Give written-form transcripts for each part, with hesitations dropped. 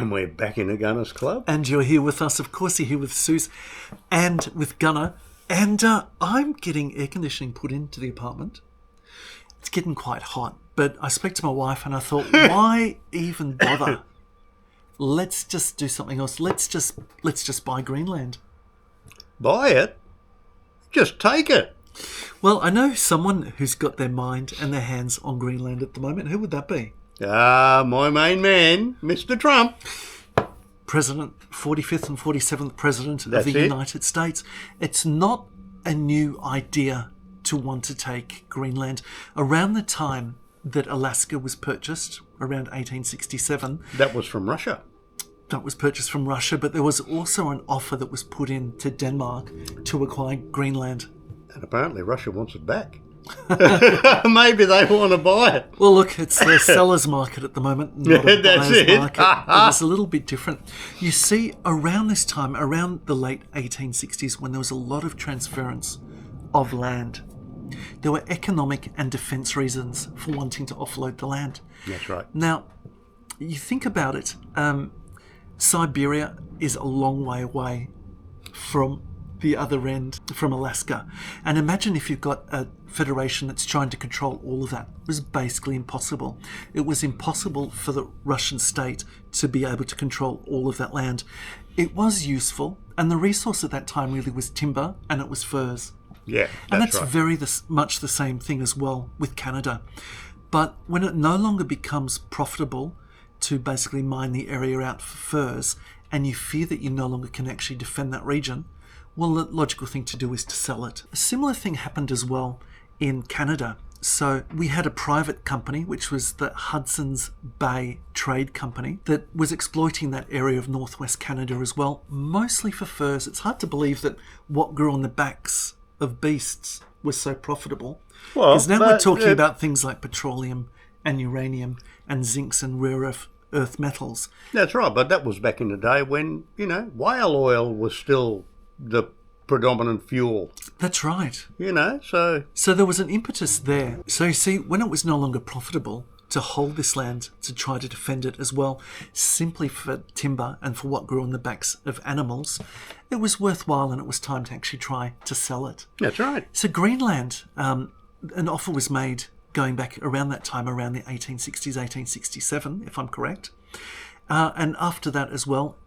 We're back in a Gunner's Club. And you're here with us. Of course, you're here with Suze and with Gunner. And I'm getting air conditioning put into the apartment. It's getting quite hot. But I spoke to my wife and I thought, why even bother? Let's just do something else. Let's just buy Greenland. Buy it? Just take it. Well, I know someone who's got their mind and their hands on Greenland at the moment. Who would that be? My main man, Mr. Trump. President, 45th and 47th President of the United States. It's not a new idea to want to take Greenland. Around the time that Alaska was purchased, around 1867. That was from Russia. That was purchased from Russia, but there was also an offer that was put in to Denmark to acquire Greenland. And apparently Russia wants it back. Maybe they want to buy it. Well, look, it's the seller's market at the moment, not a buyer's market. It was a little bit different. You see, around this time, around the late 1860s, when there was a lot of transference of land, there were economic and defence reasons for wanting to offload the land. That's right. Now, you think about it, Siberia is a long way away from the other end, from Alaska. And imagine if you've got a federation that's trying to control all of that. It was basically impossible. It was impossible for the Russian state to be able to control all of that land. It was useful, and the resource at that time really was timber, and it was furs. Yeah, and that's right. very much the same thing as well with Canada. But when it no longer becomes profitable to basically mine the area out for furs, and you fear that you no longer can actually defend that region, well, the logical thing to do is to sell it. A similar thing happened as well in Canada. So we had a private company, which was the Hudson's Bay Trade Company, that was exploiting that area of northwest Canada as well, mostly for furs. It's hard to believe that what grew on the backs of beasts was so profitable. Because now we're talking about things like petroleum and uranium and zincs and rare earth metals. That's right, but that was back in the day when, whale oil was still the predominant fuel. That's right. So there was an impetus there. So you see, when it was no longer profitable to hold this land, to try to defend it as well, simply for timber and for what grew on the backs of animals, it was worthwhile and it was time to actually try to sell it. That's right. So Greenland, an offer was made going back around that time, around the 1860s, 1867, if I'm correct. And after that as well,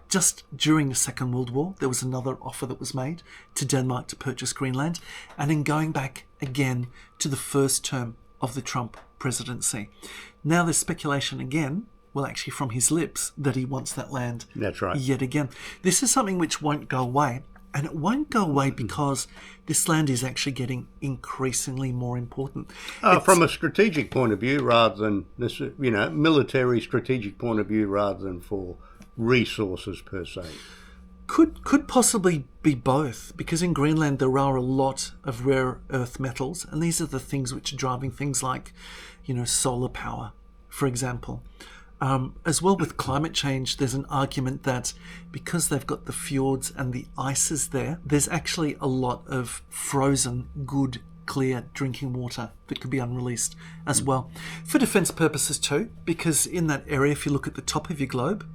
just during the Second World War, there was another offer that was made to Denmark to purchase Greenland. And in going back again to the first term of the Trump presidency. Now there's speculation again, well actually from his lips, that he wants that land. That's right. Yet again. This is something which won't go away. And it won't go away because this land is actually getting increasingly more important. From a strategic point of view rather than this, military strategic point of view rather than for resources per se. Could possibly be both, because in Greenland there are a lot of rare earth metals, and these are the things which are driving things like, solar power, for example. As well with climate change, there's an argument that because they've got the fjords and the ices there, there's actually a lot of frozen, good, clear drinking water that could be unreleased as well. For defence purposes too, because in that area, if you look at the top of your globe,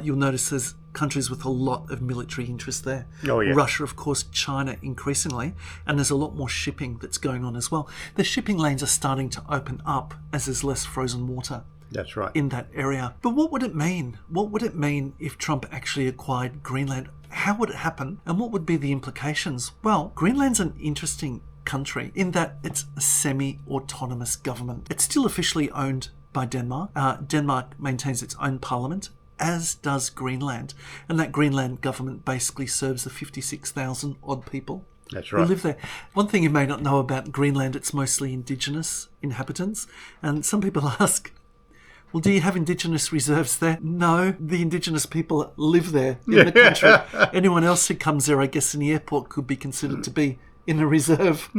you'll notice there's countries with a lot of military interest there. Oh, yeah. Russia, of course, China increasingly, and there's a lot more shipping that's going on as well. The shipping lanes are starting to open up as there's less frozen water. That's right. In that area. But what would it mean? What would it mean if Trump actually acquired Greenland? How would it happen? And what would be the implications? Well, Greenland's an interesting country in that it's a semi-autonomous government. It's still officially owned by Denmark. Denmark maintains its own parliament, as does Greenland. And that Greenland government basically serves the 56,000 odd people That's right. who live there. One thing you may not know about Greenland, it's mostly indigenous inhabitants. And some people ask, well, do you have indigenous reserves there? No, the indigenous people live there in the country. Anyone else who comes there, I guess, in the airport could be considered to be in a reserve.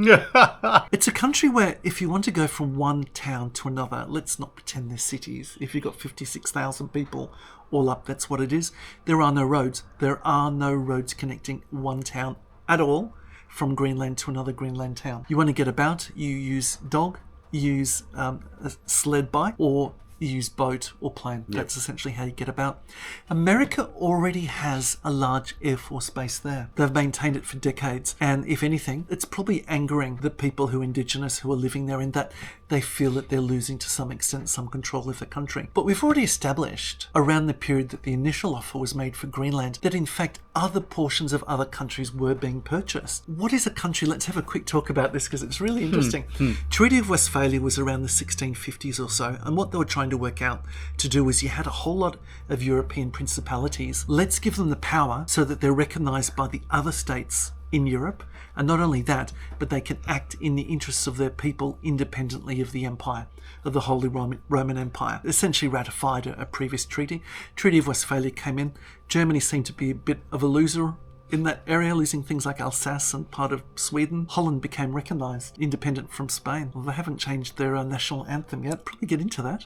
It's a country where if you want to go from one town to another, let's not pretend they're cities. If you've got 56,000 people all up, that's what it is. There are no roads. There are no roads connecting one town at all from Greenland to another Greenland town. You want to get about, you use dog, you use a sled bike, or you use boat or plane. Yep. That's essentially how you get about. America already has a large Air Force base there. They've maintained it for decades. And if anything, it's probably angering the people who are Indigenous who are living there in that they feel that they're losing to some extent some control of the country. But we've already established around the period that the initial offer was made for Greenland that in fact other portions of other countries were being purchased. What is a country? Let's have a quick talk about this because it's really interesting. Treaty of Westphalia was around the 1650s or so, and what they were trying to work out to do is you had a whole lot of European principalities. Let's give them the power so that they're recognised by the other states in Europe, and not only that, but they can act in the interests of their people independently of the empire, of the Holy Roman Empire. Essentially ratified a previous treaty. Treaty of Westphalia came in. Germany seemed to be a bit of a loser in that area, losing things like Alsace and part of Sweden. Holland became recognised, independent from Spain. Well, they haven't changed their national anthem yet. Probably get into that.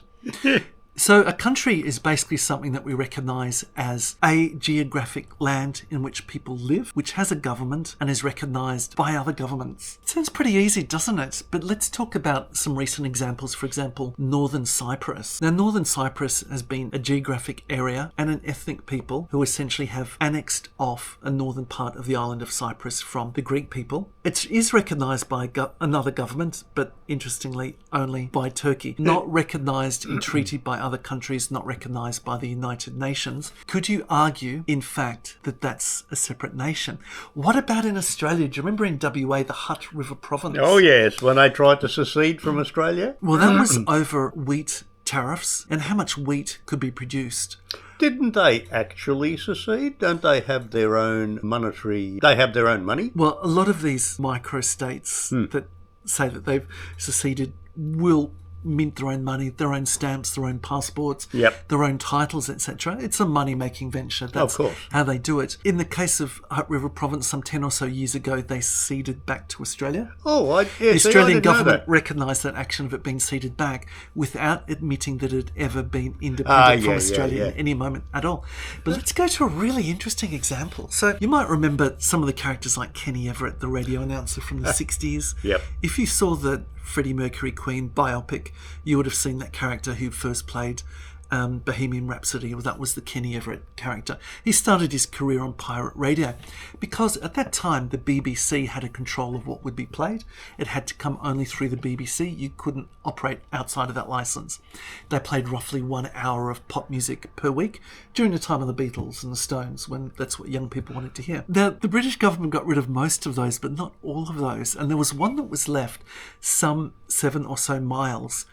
So a country is basically something that we recognise as a geographic land in which people live, which has a government and is recognised by other governments. It sounds pretty easy, doesn't it? But let's talk about some recent examples. For example, Northern Cyprus. Now, Northern Cyprus has been a geographic area and an ethnic people who essentially have annexed off a northern part of the island of Cyprus from the Greek people. It is recognised by another government, but interestingly only by Turkey. Not recognised in treaty by other countries, not recognised by the United Nations. Could you argue, in fact, that that's a separate nation? What about in Australia? Do you remember in WA, the Hutt River Province? Oh, yes, when they tried to secede from Australia. Well, that was over wheat tariffs and how much wheat could be produced. Didn't they actually secede? Don't they have their own monetary... They have their own money? Well, a lot of these microstates that say that they've seceded will mint their own money, their own stamps, their own passports, their own titles, etc. It's a money-making venture. That's how they do it. In the case of Hutt River Province, some 10 or so years ago, they ceded back to Australia. The Australian government recognised that action of it being ceded back without admitting that it had ever been independent from Australia at any moment at all. But let's go to a really interesting example. So you might remember some of the characters like Kenny Everett, the radio announcer from the 60s. If you saw the Freddie Mercury Queen biopic, you would have seen that character who first played Bohemian Rhapsody. Well, that was the Kenny Everett character. He started his career on pirate radio because at that time the BBC had a control of what would be played. It had to come only through the BBC. You couldn't operate outside of that licence. They played roughly 1 hour of pop music per week during the time of the Beatles and the Stones, when that's what young people wanted to hear. Now, the British government got rid of most of those, but not all of those. And there was one that was left some 7 or so miles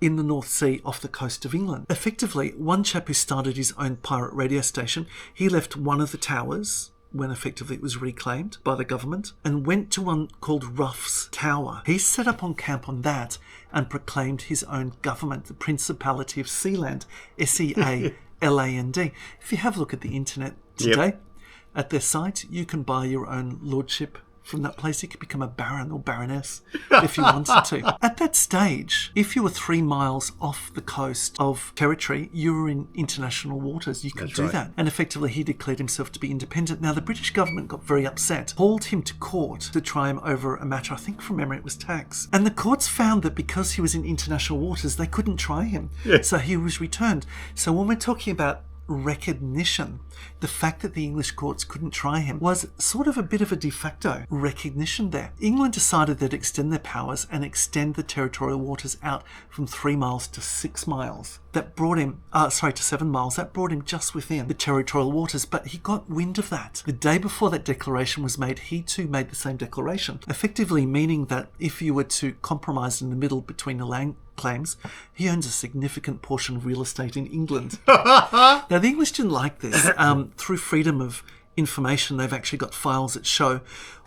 in the North Sea off the coast of England. Effectively, one chap who started his own pirate radio station, he left one of the towers when effectively it was reclaimed by the government and went to one called Ruff's Tower. He set up on camp on that and proclaimed his own government, the Principality of Sealand, Sealand. If you have a look at the internet today, at their site, you can buy your own lordship from that place. You could become a baron or baroness if you wanted to. At that stage, if you were 3 miles off the coast of territory, you were in international waters. You could do that. And effectively, he declared himself to be independent. Now, the British government got very upset, hauled him to court to try him over a matter, I think from memory it was tax. And the courts found that because he was in international waters, they couldn't try him. So he was returned. So when we're talking about recognition, the fact that the English courts couldn't try him was sort of a bit of a de facto recognition there. England decided they'd extend their powers and extend the territorial waters out from 3 miles to 6 miles. That brought him, to 7 miles. That brought him just within the territorial waters, but he got wind of that. The day before that declaration was made, he too made the same declaration, effectively meaning that if you were to compromise in the middle between the land claims, he owns a significant portion of real estate in England. Now, the English didn't like this. Through freedom of information, they've actually got files that show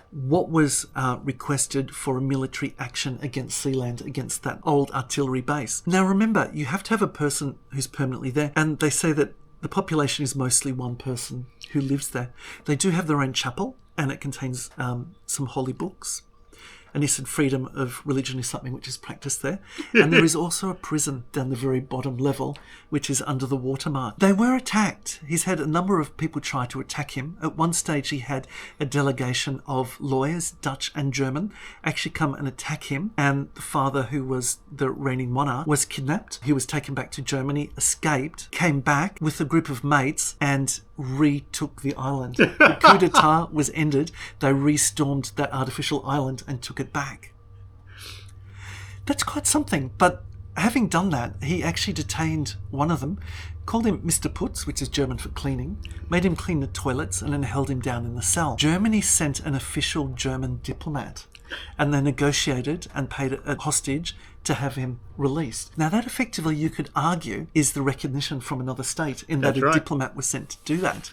what was requested for a military action against Sealand, against that old artillery base. Now, remember, you have to have a person who's permanently there, and they say that the population is mostly one person who lives there. They do have their own chapel, and it contains some holy books. And he said freedom of religion is something which is practiced there. And there is also a prison down the very bottom level, which is under the watermark. They were attacked. He's had a number of people try to attack him. At one stage, he had a delegation of lawyers, Dutch and German, actually come and attack him. And the father, who was the reigning monarch, was kidnapped. He was taken back to Germany, escaped, came back with a group of mates and retook the island. The coup d'etat was ended. They re-stormed that artificial island and took it back. That's quite something. But having done that, he actually detained one of them, called him Mr. Putz, which is German for cleaning, made him clean the toilets and then held him down in the cell. Germany sent an official German diplomat and they negotiated and paid a hostage to have him released. Now that effectively, you could argue, is the recognition from another state in that a diplomat was sent to do that.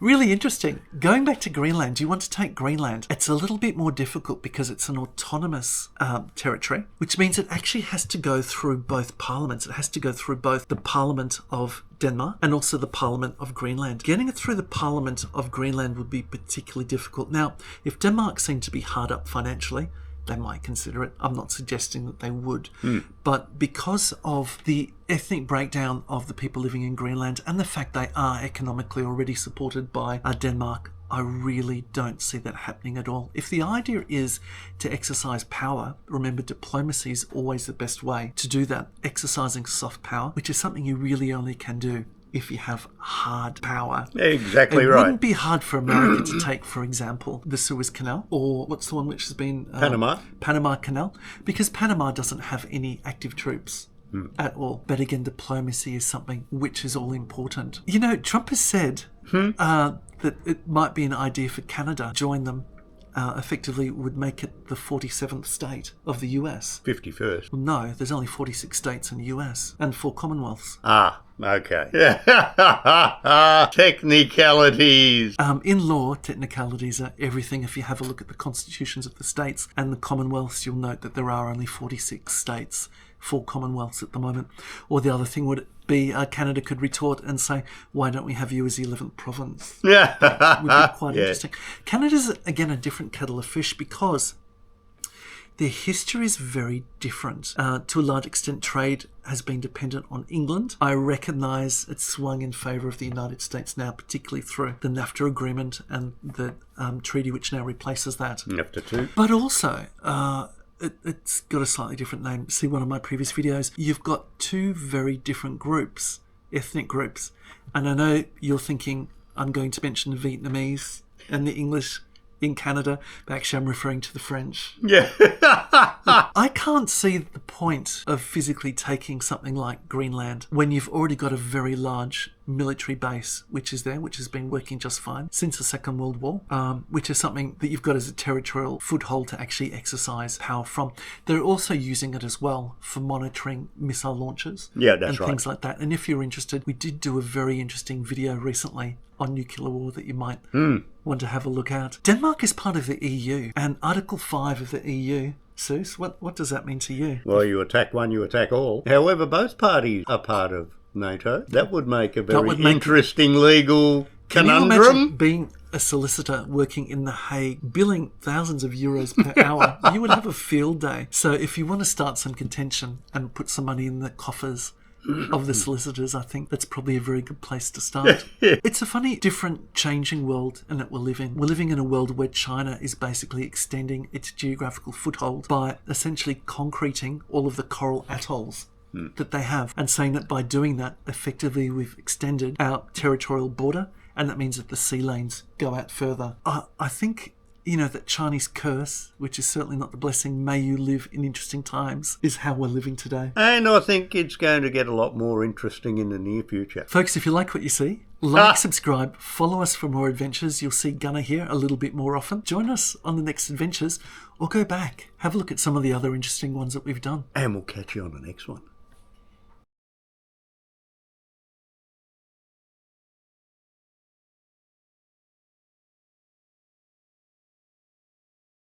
Really interesting. Going back to Greenland, do you want to take Greenland? It's a little bit more difficult because it's an autonomous territory, which means it actually has to go through both parliaments. It has to go through both the Parliament of Denmark and also the Parliament of Greenland. Getting it through the Parliament of Greenland would be particularly difficult. Now, if Denmark seemed to be hard up financially, they might consider it. I'm not suggesting that they would. But because of the ethnic breakdown of the people living in Greenland and the fact they are economically already supported by Denmark, I really don't see that happening at all. If the idea is to exercise power, remember diplomacy is always the best way to do that. Exercising soft power, which is something you really only can do if you have hard power. Exactly it right. It wouldn't be hard for America to take, for example, the Suez Canal, or what's the one which has been... Panama Canal, because Panama doesn't have any active troops at all. But again, diplomacy is something which is all important. You know, Trump has said that it might be an idea for Canada to join them. Effectively would make it the 47th state of the US. 51st. Well, no, there's only 46 states in the US and 4 Commonwealths. Okay. Technicalities. In law, technicalities are everything. If you have a look at the constitutions of the states and the Commonwealths, you'll note that there are only 46 states, 4 Commonwealths at the moment. Or the other thing would be Canada could retort and say, why don't we have you as the 11th province? Yeah. That would be quite interesting. Canada's, again, a different kettle of fish because their history is very different. To a large extent, trade has been dependent on England. I recognise it's swung in favour of the United States now, particularly through the NAFTA agreement and the treaty which now replaces that. NAFTA too. But also... It's got a slightly different name. See one of my previous videos. You've got 2 very different groups, ethnic groups. And I know you're thinking I'm going to mention the Vietnamese and the English in Canada, but actually I'm referring to the French. Yeah. I can't see the point of physically taking something like Greenland when you've already got a very large military base which is there, which has been working just fine since the Second World War, which is something that you've got as a territorial foothold to actually exercise power from. They're also using it as well for monitoring missile launches and things like that. And if you're interested, we did do a very interesting video recently on nuclear war that you might want to have a look at. Denmark is part of the EU, and Article 5 of the EU, Seuss, what does that mean to you? Well, you attack one, you attack all. However, both parties are part of NATO. That would make a very interesting legal conundrum. Can you imagine being a solicitor working in The Hague, billing thousands of euros per hour? You would have a field day. So if you want to start some contention and put some money in the coffers of the solicitors, I think that's probably a very good place to start. It's a funny, different, changing world in that we're living. We're living in a world where China is basically extending its geographical foothold by essentially concreting all of the coral atolls that they have, and saying that by doing that, effectively we've extended our territorial border, and that means that the sea lanes go out further. I think, you know, that Chinese curse, which is certainly not the blessing, may you live in interesting times, is how we're living today. And I think it's going to get a lot more interesting in the near future. Folks, if you like what you see, like, subscribe, follow us for more adventures. You'll see Gunnar here a little bit more often. Join us on the next adventures, or go back, have a look at some of the other interesting ones that we've done. And we'll catch you on the next one.